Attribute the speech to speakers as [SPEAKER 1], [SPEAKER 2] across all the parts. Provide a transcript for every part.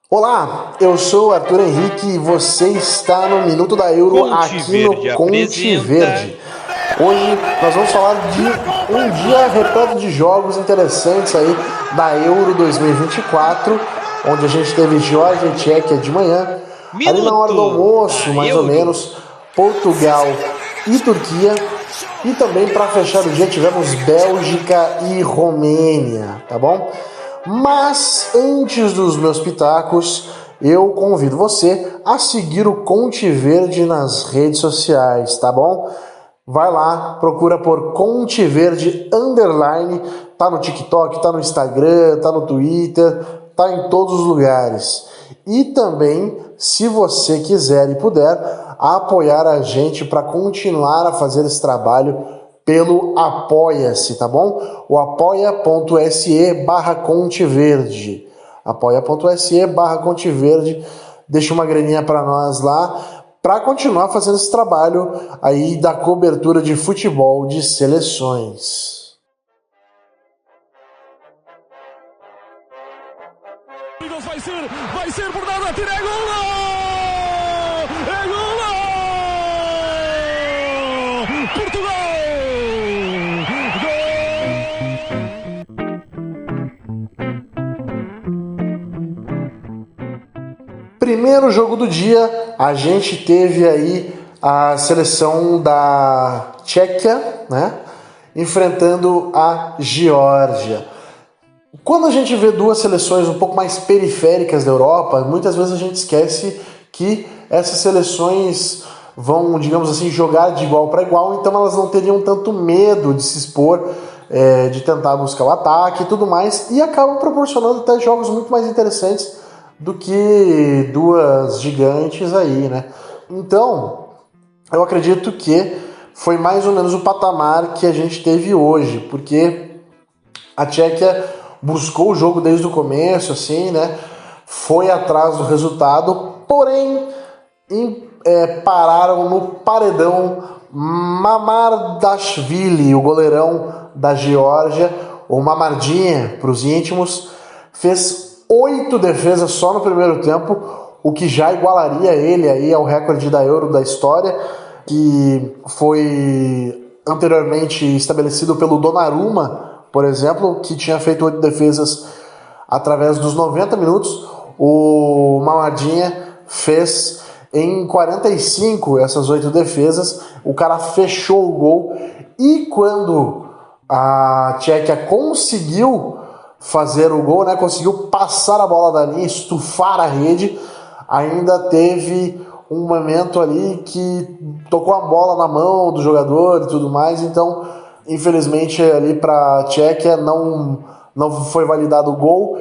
[SPEAKER 1] Olá, eu sou o Arthur Henrique e você está no Minuto da Euro aqui no Conte Verde. Hoje nós vamos falar de um dia repleto de jogos interessantes aí da Euro 2024, onde a gente teve Geórgia e Tchequia de manhã, ali na hora do almoço, mais ou menos, Portugal e Turquia, e também para fechar o dia tivemos Bélgica e Romênia, tá bom? Mas antes dos meus pitacos, eu convido você a seguir o Conte Verde nas redes sociais, tá bom? Vai lá, procura por Conte Verde _, tá no TikTok, tá no Instagram, tá no Twitter, tá em todos os lugares. E também, se você quiser e puder, apoiar a gente para continuar a fazer esse trabalho pelo Apoia-se, tá bom? O apoia.se/Conteverde. Apoia.se/Conteverde. Deixa uma graninha para nós lá, para continuar fazendo esse trabalho aí da cobertura de futebol de seleções.
[SPEAKER 2] Vai ser por nada, tira gol! É gol! Portugal!
[SPEAKER 1] Primeiro jogo do dia, a gente teve aí a seleção da Tchequia, né, enfrentando a Geórgia. Quando a gente vê duas seleções um pouco mais periféricas da Europa, muitas vezes a gente esquece que essas seleções vão, digamos assim, jogar de igual para igual, então elas não teriam tanto medo de se expor, de tentar buscar o ataque e tudo mais, e acabam proporcionando até jogos muito mais interessantes do que duas gigantes aí, né? Então, eu acredito que foi mais ou menos o patamar que a gente teve hoje, porque a Tchequia buscou o jogo desde o começo, assim, né? Foi atrás do resultado, porém pararam no paredão Mamardashvili, o goleirão da Geórgia, o Mamardinha para os íntimos, fez 8 defesas só no primeiro tempo, o que já igualaria ele aí ao recorde da Euro da história, que foi anteriormente estabelecido pelo Donnarumma, por exemplo, que tinha feito 8 defesas através dos 90 minutos. O Mamadinha fez em 45 essas 8 defesas, o cara fechou o gol, e quando a Tchequia conseguiu fazer o gol, né, conseguiu passar a bola da linha, estufar a rede, ainda teve um momento ali que tocou a bola na mão do jogador e tudo mais, então infelizmente ali para a Tchequia não foi validado o gol,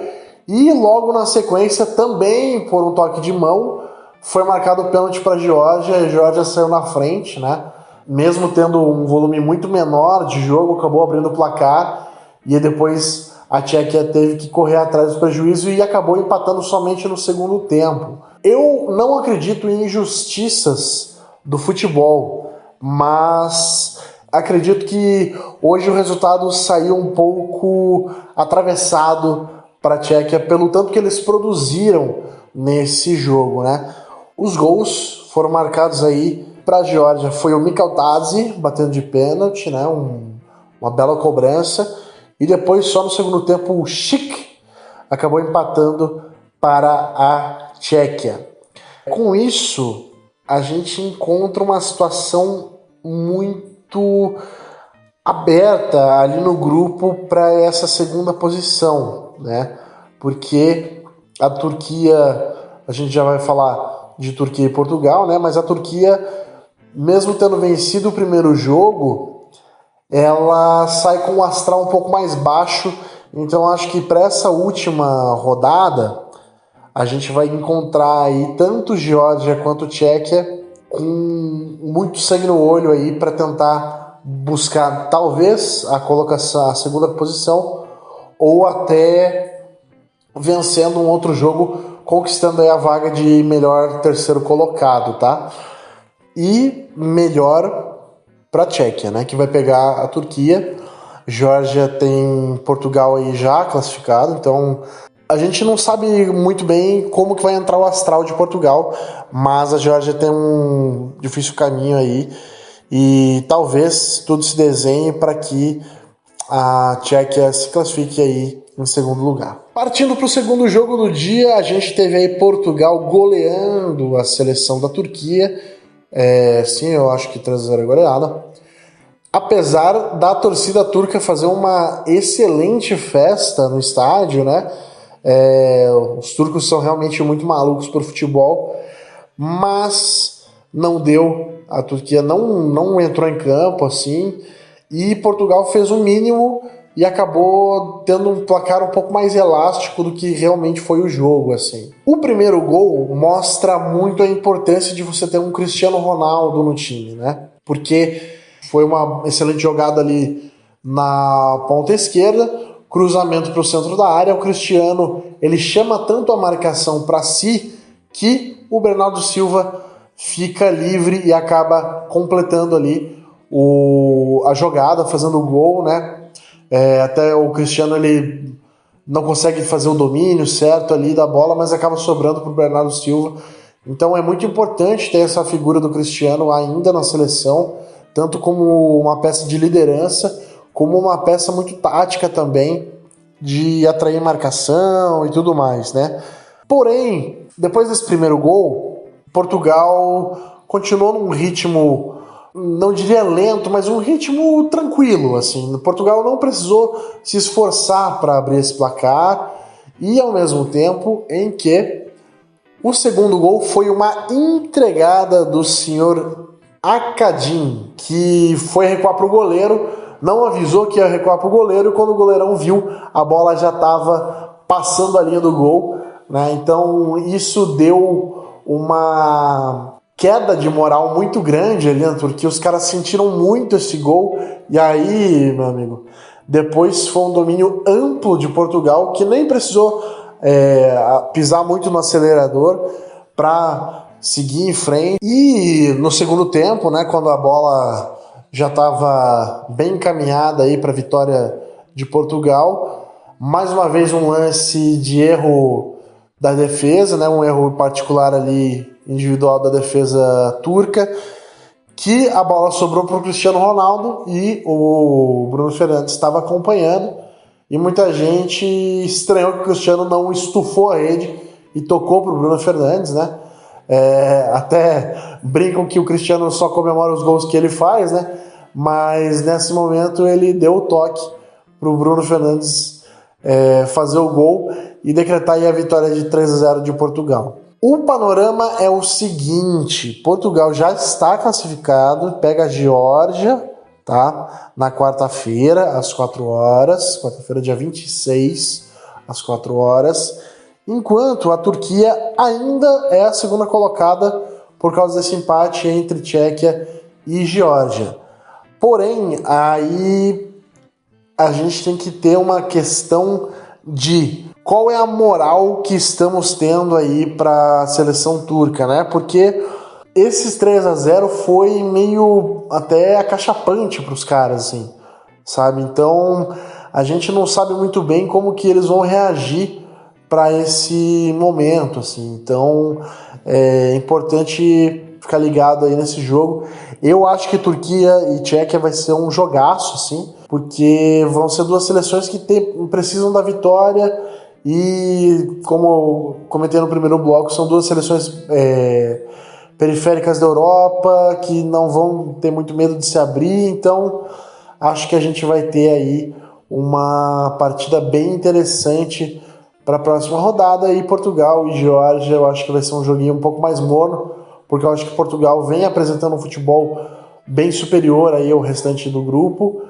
[SPEAKER 1] e logo na sequência também por um toque de mão foi marcado o pênalti para a Geórgia saiu na frente, né, mesmo tendo um volume muito menor de jogo, acabou abrindo o placar, e depois a Tchequia teve que correr atrás do prejuízo e acabou empatando somente no segundo tempo. Eu não acredito em injustiças do futebol, mas acredito que hoje o resultado saiu um pouco atravessado para a Tchequia pelo tanto que eles produziram nesse jogo, né? Os gols foram marcados aí para a Geórgia. Foi o Mikhail batendo de pênalti, né? Uma bela cobrança. E depois, só no segundo tempo, o Schick acabou empatando para a Tchequia. Com isso, a gente encontra uma situação muito aberta ali no grupo para essa segunda posição, né? Porque a Turquia, a gente já vai falar de Turquia e Portugal, né? Mas a Turquia, mesmo tendo vencido o primeiro jogo, ela sai com um astral um pouco mais baixo, então acho que para essa última rodada a gente vai encontrar aí tanto Geórgia quanto Tchequia com muito sangue no olho aí para tentar buscar talvez a colocação, a segunda posição, ou até vencendo um outro jogo, conquistando aí a vaga de melhor terceiro colocado, tá? E melhor para a Tchequia, né, que vai pegar a Turquia. Geórgia tem Portugal aí já classificado, então A gente não sabe muito bem como que vai entrar o astral de Portugal, mas a Geórgia tem um difícil caminho aí e talvez tudo se desenhe para que a Tchequia se classifique aí em segundo lugar. Partindo para o segundo jogo do dia, a gente teve aí Portugal goleando a seleção da Turquia. Sim, eu acho que 3-0 é goleada. Apesar da torcida turca fazer uma excelente festa no estádio, né? Os turcos são realmente muito malucos por futebol, mas não deu. A Turquia não entrou em campo assim, e Portugal fez o mínimo e acabou tendo um placar um pouco mais elástico do que realmente foi o jogo, assim. O primeiro gol mostra muito a importância de você ter um Cristiano Ronaldo no time, né? Porque foi uma excelente jogada ali na ponta esquerda, cruzamento para o centro da área. O Cristiano, ele chama tanto a marcação para si que o Bernardo Silva fica livre e acaba completando ali a jogada, fazendo o gol, né? Até o Cristiano, ele não consegue fazer o domínio certo ali da bola, mas acaba sobrando para o Bernardo Silva. Então é muito importante ter essa figura do Cristiano ainda na seleção, tanto como uma peça de liderança, como uma peça muito tática também, de atrair marcação e tudo mais, né? Porém, depois desse primeiro gol, Portugal continuou num ritmo, não diria lento, mas um ritmo tranquilo, assim. Portugal não precisou se esforçar para abrir esse placar, e ao mesmo tempo em que o segundo gol foi uma entregada do senhor Akadin, que foi recuar para o goleiro, não avisou que ia recuar para o goleiro, e quando o goleirão viu, a bola já estava passando a linha do gol, né? Então isso deu uma queda de moral muito grande ali na Turquia. Os caras sentiram muito esse gol, e aí, meu amigo, depois foi um domínio amplo de Portugal, que nem precisou pisar muito no acelerador para seguir em frente. E no segundo tempo, né, quando a bola já estava bem encaminhada aí para a vitória de Portugal, mais uma vez um lance de erro da defesa, né, um erro particular ali individual da defesa turca, que a bola sobrou para o Cristiano Ronaldo e o Bruno Fernandes estava acompanhando, e muita gente estranhou que o Cristiano não estufou a rede e tocou para o Bruno Fernandes, né? Até brincam que o Cristiano só comemora os gols que ele faz, né? Mas nesse momento ele deu o toque para o Bruno Fernandes fazer o gol e decretar aí a vitória de 3-0 de Portugal. O panorama é o seguinte: Portugal já está classificado, pega a Geórgia, tá? Na quarta-feira, às 4 horas, quarta-feira, dia 26, às 4 horas, enquanto a Turquia ainda é a segunda colocada por causa desse empate entre Tchequia e Geórgia. Porém, aí a gente tem que ter uma questão de qual é a moral que estamos tendo aí para a seleção turca, né? Porque esses 3-0 foi meio até acachapante para os caras, assim, sabe? Então a gente não sabe muito bem como que eles vão reagir para esse momento, assim. Então é importante ficar ligado aí nesse jogo. Eu acho que Turquia e Tchequia vai ser um jogaço, assim, porque vão ser duas seleções que precisam da vitória. E, como eu comentei no primeiro bloco, são duas seleções periféricas da Europa, que não vão ter muito medo de se abrir. Então acho que a gente vai ter aí uma partida bem interessante para a próxima rodada. E Portugal e Geórgia, eu acho que vai ser um joguinho um pouco mais morno, porque eu acho que Portugal vem apresentando um futebol bem superior aí ao restante do grupo.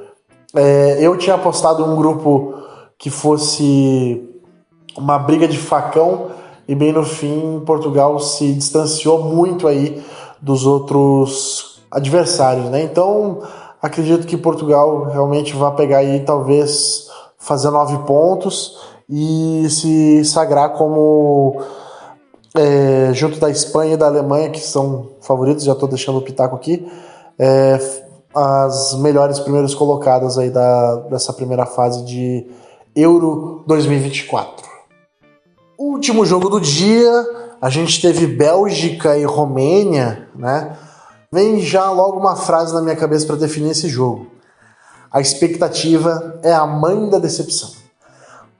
[SPEAKER 1] Eu tinha apostado em um grupo que fosse uma briga de facão, e bem no fim Portugal se distanciou muito aí dos outros adversários, né? Então acredito que Portugal realmente vai pegar aí, talvez fazer 9 pontos e se sagrar como junto da Espanha e da Alemanha, que são favoritos, já estou deixando o pitaco aqui, as melhores primeiras colocadas aí dessa primeira fase de Euro 2024. Último jogo do dia, a gente teve Bélgica e Romênia, né? Vem já logo uma frase na minha cabeça para definir esse jogo. A expectativa é a mãe da decepção.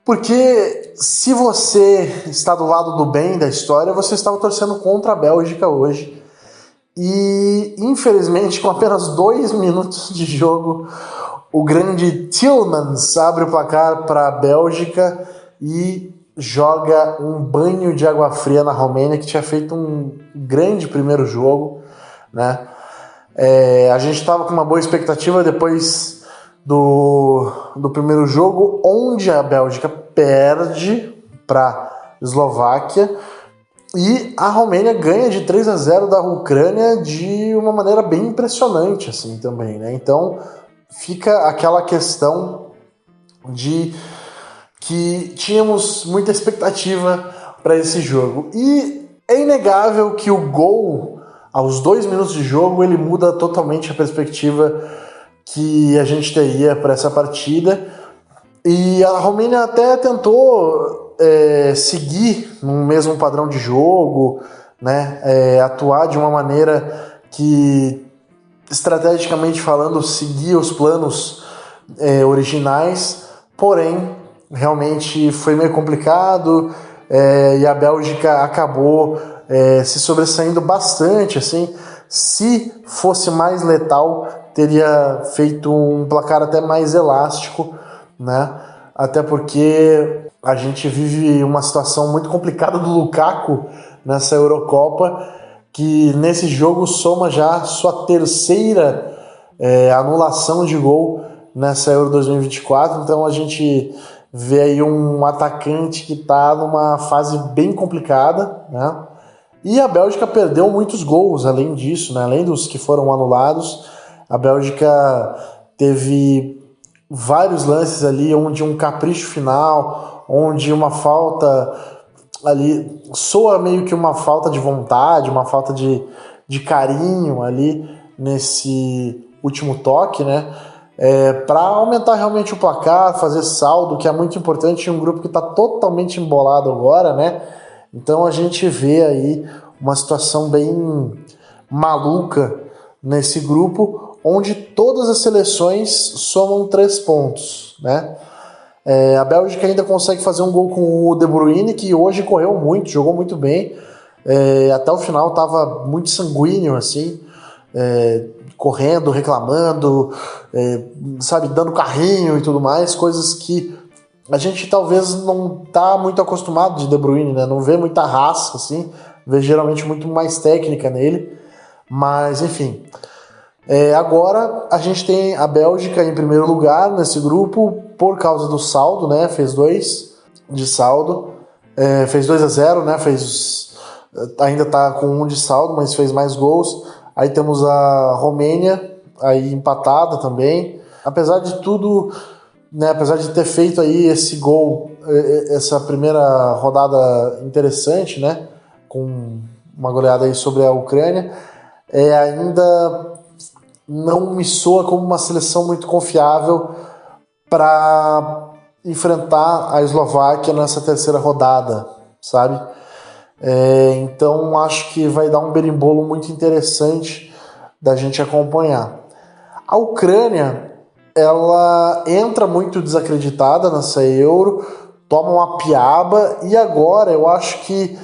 [SPEAKER 1] Porque se você está do lado do bem da história, você estava torcendo contra a Bélgica hoje. E, infelizmente, com apenas 2 minutos de jogo, o grande Tielemans abre o placar para a Bélgica e joga um banho de água fria na Romênia, que tinha feito um grande primeiro jogo, né? A gente estava com uma boa expectativa depois do primeiro jogo, onde a Bélgica perde para a Eslováquia e a Romênia ganha de 3-0 da Ucrânia de uma maneira bem impressionante assim também, né? Então fica aquela questão de que tínhamos muita expectativa para esse jogo. E é inegável que o gol, aos 2 minutos de jogo, ele muda totalmente a perspectiva que a gente teria para essa partida. E a Romênia até tentou seguir no mesmo padrão de jogo, né? Atuar de uma maneira que, estrategicamente falando, seguia os planos originais, porém realmente foi meio complicado e a Bélgica acabou se sobressaindo bastante. Assim, se fosse mais letal, teria feito um placar até mais elástico, né? Até porque a gente vive uma situação muito complicada do Lukaku nessa Eurocopa, que nesse jogo soma já sua terceira anulação de gol nessa Euro 2024. Então a gente vê aí um atacante que está numa fase bem complicada, né? E a Bélgica perdeu muitos gols além disso, né? Além dos que foram anulados, a Bélgica teve vários lances ali onde um capricho final, onde uma falta ali soa meio que uma falta de vontade, uma falta de carinho ali nesse último toque, né? Para aumentar realmente o placar, fazer saldo, que é muito importante em um grupo que está totalmente embolado agora, né? Então a gente vê aí uma situação bem maluca nesse grupo, onde todas as seleções somam 3 pontos, né? A Bélgica ainda consegue fazer um gol com o De Bruyne, que hoje correu muito, jogou muito bem, até o final estava muito sanguíneo, assim, correndo, reclamando, sabe, dando carrinho e tudo mais, coisas que a gente talvez não tá muito acostumado de De Bruyne, né? Não vê muita raça, assim, vê geralmente muito mais técnica nele, mas enfim. Agora a gente tem a Bélgica em primeiro lugar nesse grupo por causa do saldo, né? Fez 2 de saldo, fez 2-0, né? Ainda tá com 1 de saldo, mas fez mais gols. Aí temos a Romênia aí empatada também. Apesar de tudo, né? Apesar de ter feito aí esse gol, essa primeira rodada interessante, né? Com uma goleada aí sobre a Ucrânia, ainda não me soa como uma seleção muito confiável para enfrentar a Eslováquia nessa terceira rodada, sabe? Então acho que vai dar um berimbolo muito interessante da gente acompanhar. A Ucrânia, ela entra muito desacreditada nessa Euro, toma uma piaba e agora eu acho que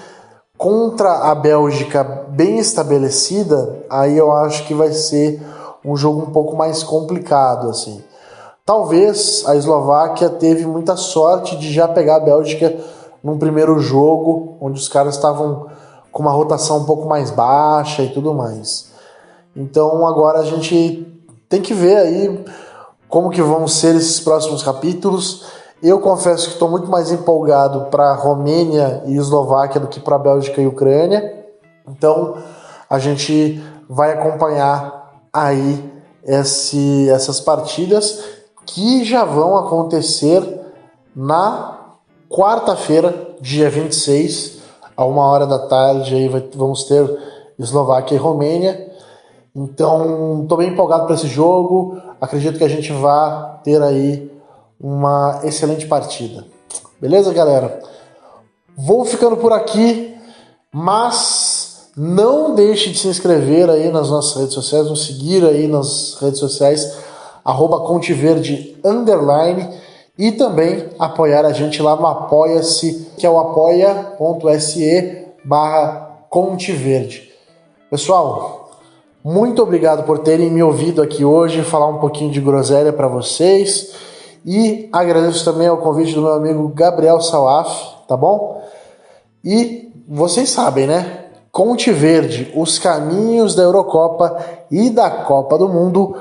[SPEAKER 1] contra a Bélgica bem estabelecida, aí eu acho que vai ser um jogo um pouco mais complicado, assim. Talvez a Eslováquia teve muita sorte de já pegar a Bélgica num primeiro jogo, onde os caras estavam com uma rotação um pouco mais baixa e tudo mais. Então agora a gente tem que ver aí como que vão ser esses próximos capítulos. Eu confesso que estou muito mais empolgado para Romênia e Eslováquia do que para Bélgica e Ucrânia. Então a gente vai acompanhar aí essas partidas que já vão acontecer na quarta-feira, dia 26, a 1h da tarde, aí vamos ter Eslováquia e Romênia. Então, estou bem empolgado para esse jogo. Acredito que a gente vai ter aí uma excelente partida. Beleza, galera? Vou ficando por aqui, mas não deixe de se inscrever aí nas nossas redes sociais, nos seguir aí nas redes sociais, @conteverde_, e também apoiar a gente lá no Apoia-se, que é o apoia.se/Conteverde. Pessoal, muito obrigado por terem me ouvido aqui hoje, falar um pouquinho de groselha para vocês, e agradeço também ao convite do meu amigo Gabriel Salaf, tá bom? E vocês sabem, né? Conteverde, os caminhos da Eurocopa e da Copa do Mundo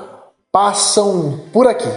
[SPEAKER 1] passam por aqui.